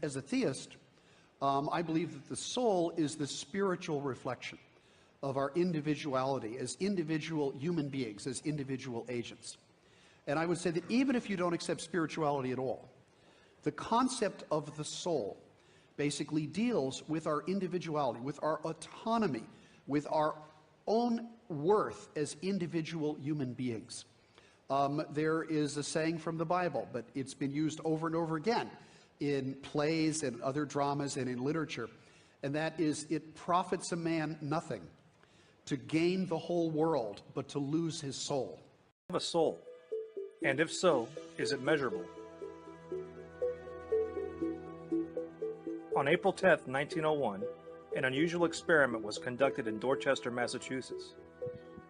as a theist, I believe that the soul is the spiritual reflection of our individuality as individual human beings, as individual agents. And I would say that even if you don't accept spirituality at all, the concept of the soul basically deals with our individuality, with our autonomy, with our own worth as individual human beings. There is a saying from the Bible, but it's been used over and over again in plays and other dramas and in literature, and that is, it profits a man nothing to gain the whole world, but to lose his soul. Have a soul, and if so, is it measurable? On April 10, 1901, an unusual experiment was conducted in Dorchester, Massachusetts.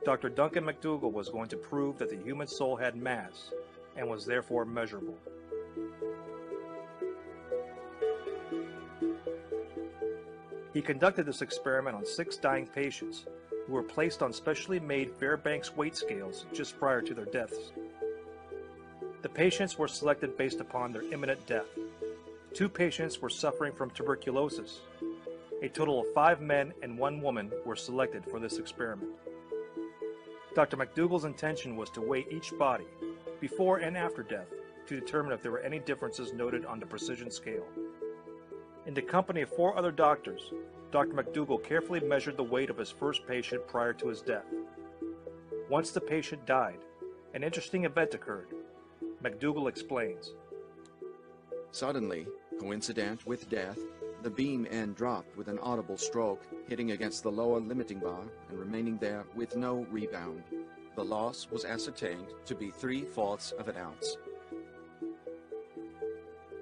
Dr. Duncan McDougall was going to prove that the human soul had mass and was therefore measurable. He conducted this experiment on 6 dying patients who were placed on specially made Fairbanks weight scales just prior to their deaths. The patients were selected based upon their imminent death. 2 patients were suffering from tuberculosis. A total of 5 men and 1 woman were selected for this experiment. Dr. McDougall's intention was to weigh each body, before and after death, to determine if there were any differences noted on the precision scale. In the company of 4 other doctors, Dr. McDougall carefully measured the weight of his first patient prior to his death. Once the patient died, an interesting event occurred. McDougall explains. Suddenly, coincident with death, the beam end dropped with an audible stroke, hitting against the lower limiting bar and remaining there with no rebound. The loss was ascertained to be 3/4 of an ounce.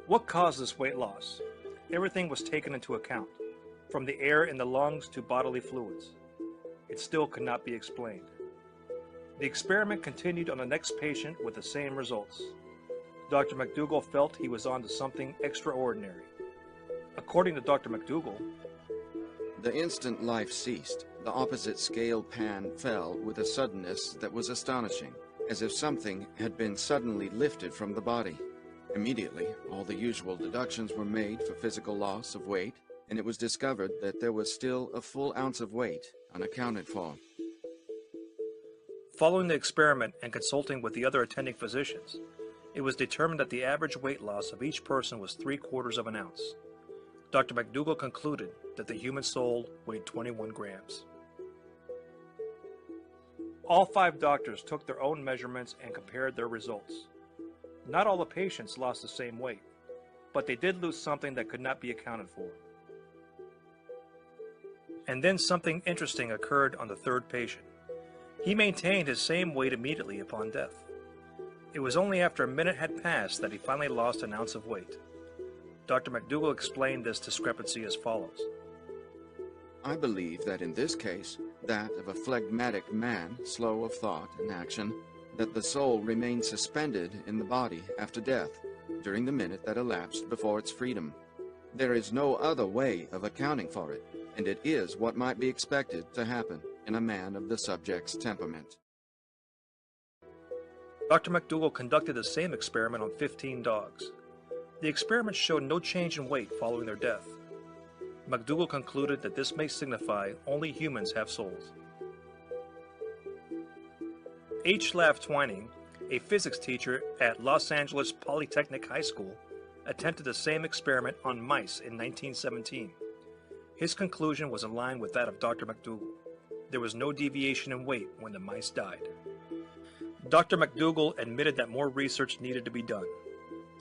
What caused this weight loss? Everything was taken into account, from the air in the lungs to bodily fluids. It still could not be explained. The experiment continued on the next patient with the same results. Dr. McDougall felt he was on to something extraordinary. According to Dr. McDougall, the instant life ceased, the opposite scale pan fell with a suddenness that was astonishing, as if something had been suddenly lifted from the body. Immediately, all the usual deductions were made for physical loss of weight, and it was discovered that there was still a full ounce of weight unaccounted for. Following the experiment and consulting with the other attending physicians, it was determined that the average weight loss of each person was 3/4 of an ounce. Dr. McDougall concluded that the human soul weighed 21 grams. All 5 doctors took their own measurements and compared their results. Not all the patients lost the same weight, but they did lose something that could not be accounted for. And then something interesting occurred on the 3rd patient. He maintained his same weight immediately upon death. It was only after a minute had passed that he finally lost an ounce of weight. Dr. McDougall explained this discrepancy as follows. I believe that in this case, that of a phlegmatic man, slow of thought and action, that the soul remained suspended in the body after death, during the minute that elapsed before its freedom. There is no other way of accounting for it, and it is what might be expected to happen in a man of the subject's temperament. Dr. McDougall conducted the same experiment on 15 dogs. The experiment showed no change in weight following their death. McDougall concluded that this may signify only humans have souls. H. Lav Twining, a physics teacher at Los Angeles Polytechnic High School, attempted the same experiment on mice in 1917. His conclusion was in line with that of Dr. McDougall. There was no deviation in weight when the mice died. Dr. McDougall admitted that more research needed to be done,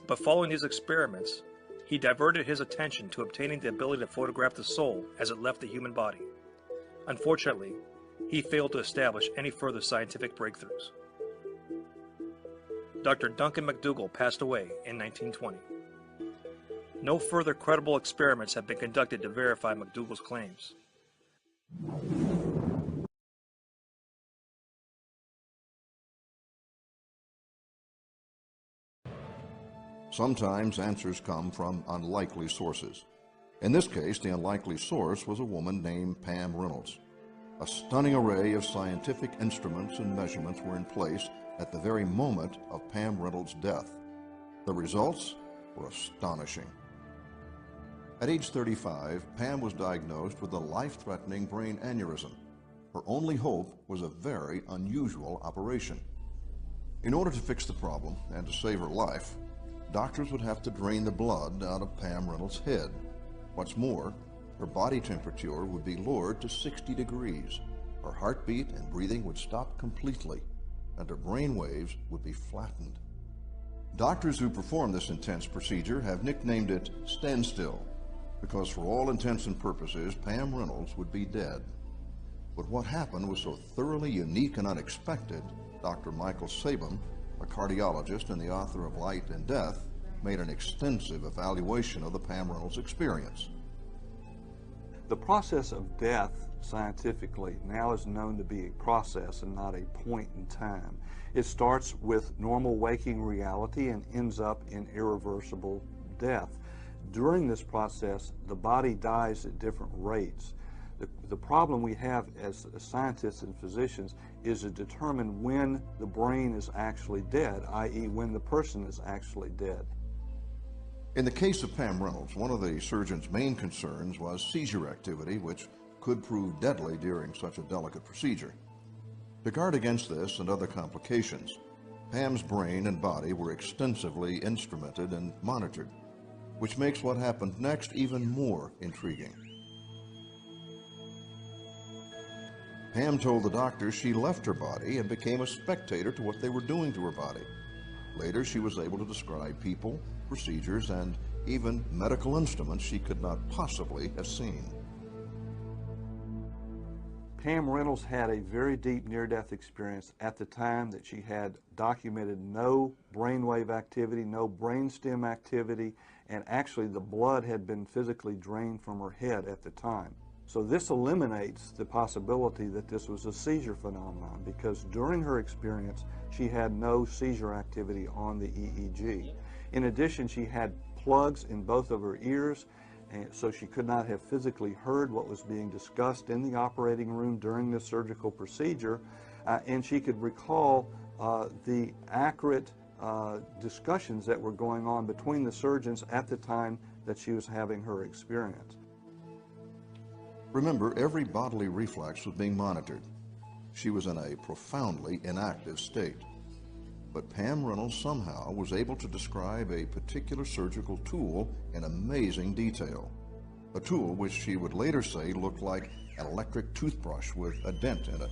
but following these experiments, he diverted his attention to obtaining the ability to photograph the soul as it left the human body. Unfortunately, he failed to establish any further scientific breakthroughs. Dr. Duncan McDougall passed away in 1920. No further credible experiments have been conducted to verify McDougall's claims. Sometimes answers come from unlikely sources. In this case, the unlikely source was a woman named Pam Reynolds. A stunning array of scientific instruments and measurements were in place at the very moment of Pam Reynolds' death. The results were astonishing. At age 35, Pam was diagnosed with a life-threatening brain aneurysm. Her only hope was a very unusual operation. In order to fix the problem and to save her life, doctors would have to drain the blood out of Pam Reynolds' head. What's more, her body temperature would be lowered to 60 degrees. Her heartbeat and breathing would stop completely, and her brain waves would be flattened. Doctors who perform this intense procedure have nicknamed it standstill, because for all intents and purposes, Pam Reynolds would be dead. But what happened was so thoroughly unique and unexpected, Dr. Michael Sabin, a cardiologist and the author of Light and Death, made an extensive evaluation of the Pam Reynolds experience. The process of death, scientifically, now is known to be a process and not a point in time. It starts with normal waking reality and ends up in irreversible death. During this process, the body dies at different rates. The problem we have as scientists and physicians is to determine when the brain is actually dead, i.e. when the person is actually dead. In the case of Pam Reynolds, one of the surgeon's main concerns was seizure activity, which could prove deadly during such a delicate procedure. To guard against this and other complications, Pam's brain and body were extensively instrumented and monitored, which makes what happened next even more intriguing. Pam told the doctor she left her body and became a spectator to what they were doing to her body. Later, she was able to describe people, procedures, and even medical instruments she could not possibly have seen. Pam Reynolds had a very deep near-death experience at the time that she had documented no brainwave activity, no brainstem activity, and actually the blood had been physically drained from her head at the time. So this eliminates the possibility that this was a seizure phenomenon, because during her experience she had no seizure activity on the EEG. In addition, she had plugs in both of her ears, and so she could not have physically heard what was being discussed in the operating room during the surgical procedure, and she could recall the accurate discussions that were going on between the surgeons at the time that she was having her experience. Remember, every bodily reflex was being monitored. She was in a profoundly inactive state. But Pam Reynolds somehow was able to describe a particular surgical tool in amazing detail. A tool which she would later say looked like an electric toothbrush with a dent in it.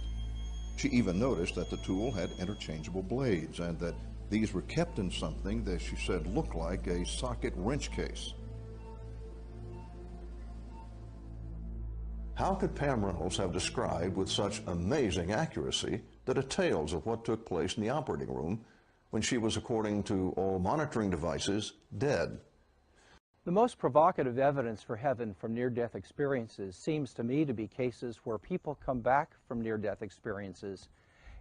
She even noticed that the tool had interchangeable blades and that these were kept in something that she said looked like a socket wrench case. How could Pam Reynolds have described with such amazing accuracy the details of what took place in the operating room when she was, according to all monitoring devices, dead? The most provocative evidence for heaven from near-death experiences seems to me to be cases where people come back from near-death experiences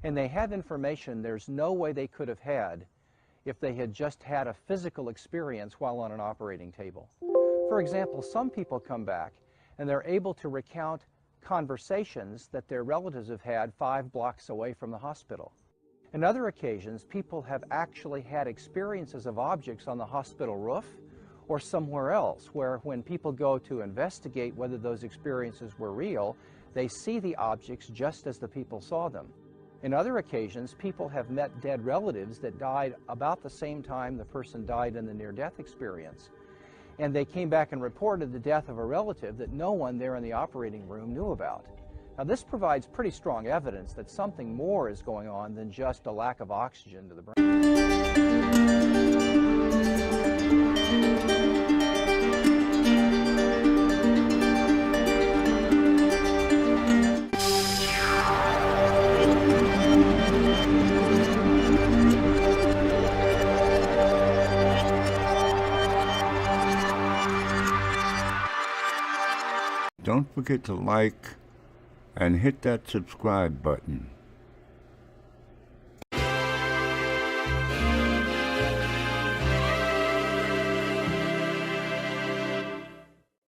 and they have information there's no way they could have had if they had just had a physical experience while on an operating table. For example, some people come back and they're able to recount conversations that their relatives have had 5 blocks away from the hospital. In other occasions, people have actually had experiences of objects on the hospital roof or somewhere else, where when people go to investigate whether those experiences were real, they see the objects just as the people saw them. In other occasions, people have met dead relatives that died about the same time the person died in the near-death experience. And they came back and reported the death of a relative that no one there in the operating room knew about. Now, this provides pretty strong evidence that something more is going on than just a lack of oxygen to the brain. Don't forget to like and hit that subscribe button.